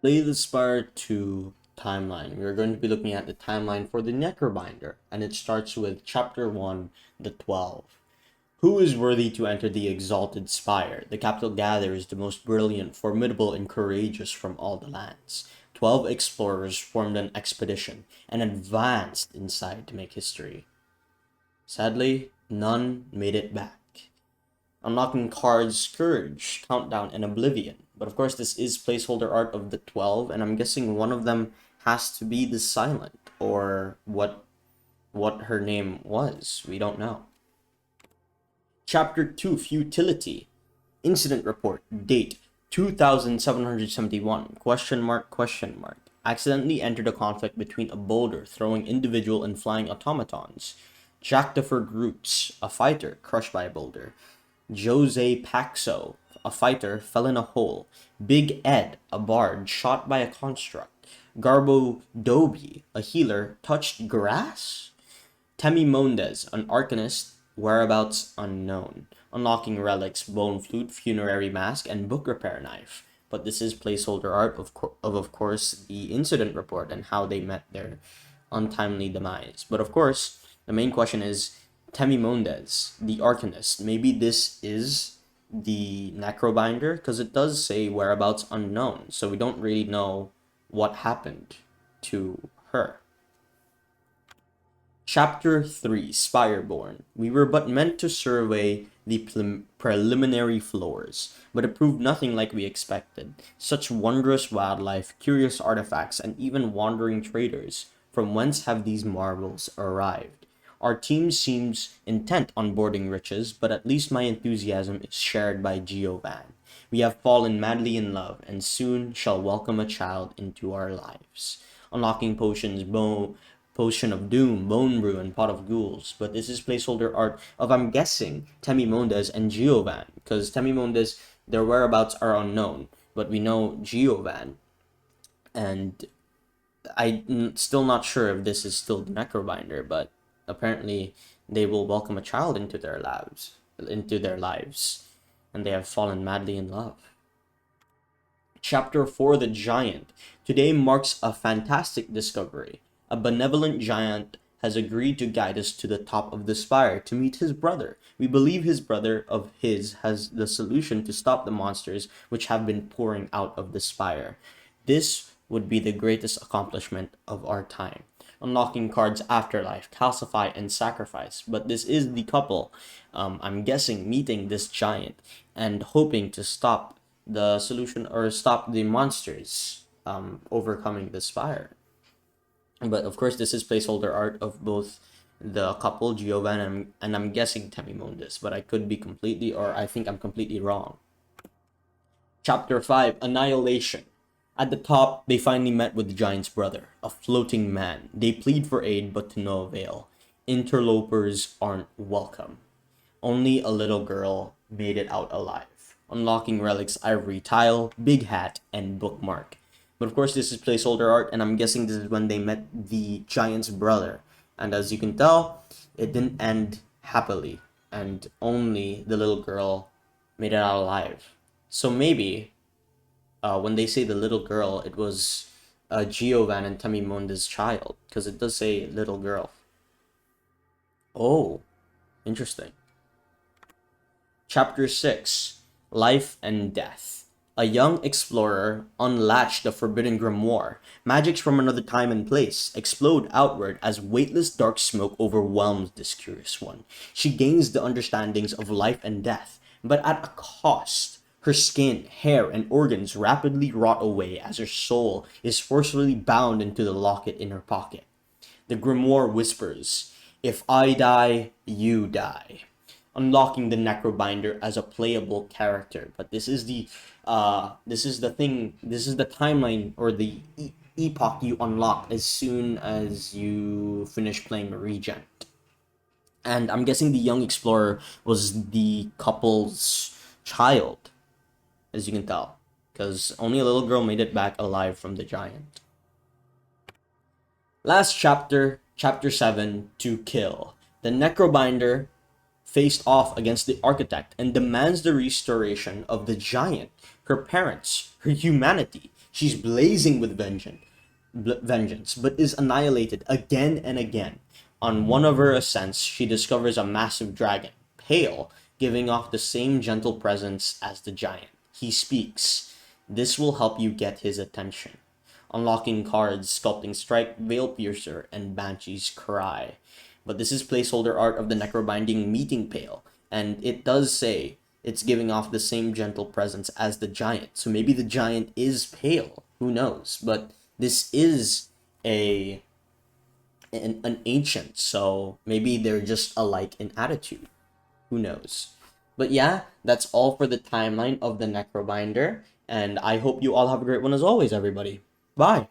Play the Spire 2 timeline. We are going to be looking at the timeline for the Necrobinder, and it starts with Chapter 1, the 12. Who is worthy to enter the exalted spire? The capital gathers the most brilliant, formidable, and courageous from all the lands. 12 explorers formed an expedition and advanced inside to make history. Sadly, none made it back. Unlocking cards Scourge, Countdown, and Oblivion. But of course, this is placeholder art of the 12, and I'm guessing one of them has to be the Silent, or what her name was. We don't know. Chapter 2, Futility. Incident Report. Date 2771. Question mark, question mark. Accidentally entered a conflict between a boulder throwing individual and flying automatons. Jack deferred roots, a fighter crushed by a boulder. Jose Paxo, a fighter, fell in a hole. Big Ed, a bard, shot by a construct. Garbo Dobi, a healer, touched grass? Temi Mondes, an arcanist, whereabouts unknown. Unlocking relics, bone flute, funerary mask, and book repair knife. But this is placeholder art of course, the incident report and how they met their untimely demise. But of course, the main question is, Temi Mondes, the arcanist. Maybe this is the Necrobinder, because it does say whereabouts unknown, so we don't really know what happened to her. Chapter 3, Spireborn. We were but meant to survey the preliminary floors, but it proved nothing like we expected. Such wondrous wildlife, curious artifacts, and even wandering traders. From whence have these marvels arrived? Our team seems intent on boarding riches, but at least my enthusiasm is shared by Giovan. We have fallen madly in love, and soon shall welcome a child into our lives. Unlocking potions, Potion of Doom, Bone Brew, and Pot of Ghouls. But this is placeholder art of, I'm guessing, Temi Mondes and Giovan, because Temi Mondes, their whereabouts are unknown, but we know Giovan, and I'm still not sure if this is still the Necrobinder, but apparently they will welcome a child into their lives, and they have fallen madly in love. Chapter 4, The Giant. Today marks a fantastic discovery. A benevolent giant has agreed to guide us to the top of the spire to meet his brother. We believe his brother of his has the solution to stop the monsters which have been pouring out of the spire. This would be the greatest accomplishment of our time. Unlocking cards Afterlife, Calcify, and Sacrifice. But this is the couple, I'm guessing, meeting this giant and hoping to stop the solution or stop the monsters overcoming the spire. But of course, this is placeholder art of both the couple, Giovan, and I'm guessing Temi Mondes, but I could be completely, or I think I'm completely wrong. Chapter 5, Annihilation. At the top, they finally met with the giant's brother, a floating man. They plead for aid, but to no avail. Interlopers aren't welcome. Only a little girl made it out alive. Unlocking relics, ivory tile, big hat, and bookmark. But of course, this is placeholder art, and I'm guessing this is when they met the giant's brother. And as you can tell, it didn't end happily, and only the little girl made it out alive. So maybe, when they say the little girl, it was Giovan and Temi Mondes' child, because it does say little girl. Oh, interesting. Chapter 6, Life and Death. A young explorer unlatched the forbidden grimoire. Magics from another time and place explode outward as weightless dark smoke overwhelms this curious one. She gains the understandings of life and death, but at a cost. Her skin, hair, and organs rapidly rot away as her soul is forcefully bound into the locket in her pocket. The grimoire whispers, "If I die, you die." Unlocking the Necrobinder as a playable character. But this is the timeline, or the epoch you unlock as soon as you finish playing Regent. And I'm guessing the young explorer was the couple's child, as you can tell, because only a little girl made it back alive from the giant. Last chapter, Chapter 7, To Kill. The Necrobinder faced off against the architect and demands the restoration of the giant, her parents, her humanity. She's blazing with vengeance, but is annihilated again and again. On one of her ascents, she discovers a massive dragon, pale, giving off the same gentle presence as the giant. He speaks. This will help you get his attention. Unlocking cards, Sculpting Strike, Veil Piercer, and Banshee's Cry. But this is placeholder art of the Necrobinding Meeting Pale, and it does say it's giving off the same gentle presence as the giant. So maybe the giant is pale. Who knows? But this is an ancient, so maybe they're just alike in attitude. Who knows? But yeah, that's all for the timeline of the Necrobinder, and I hope you all have a great one as always, everybody. Bye!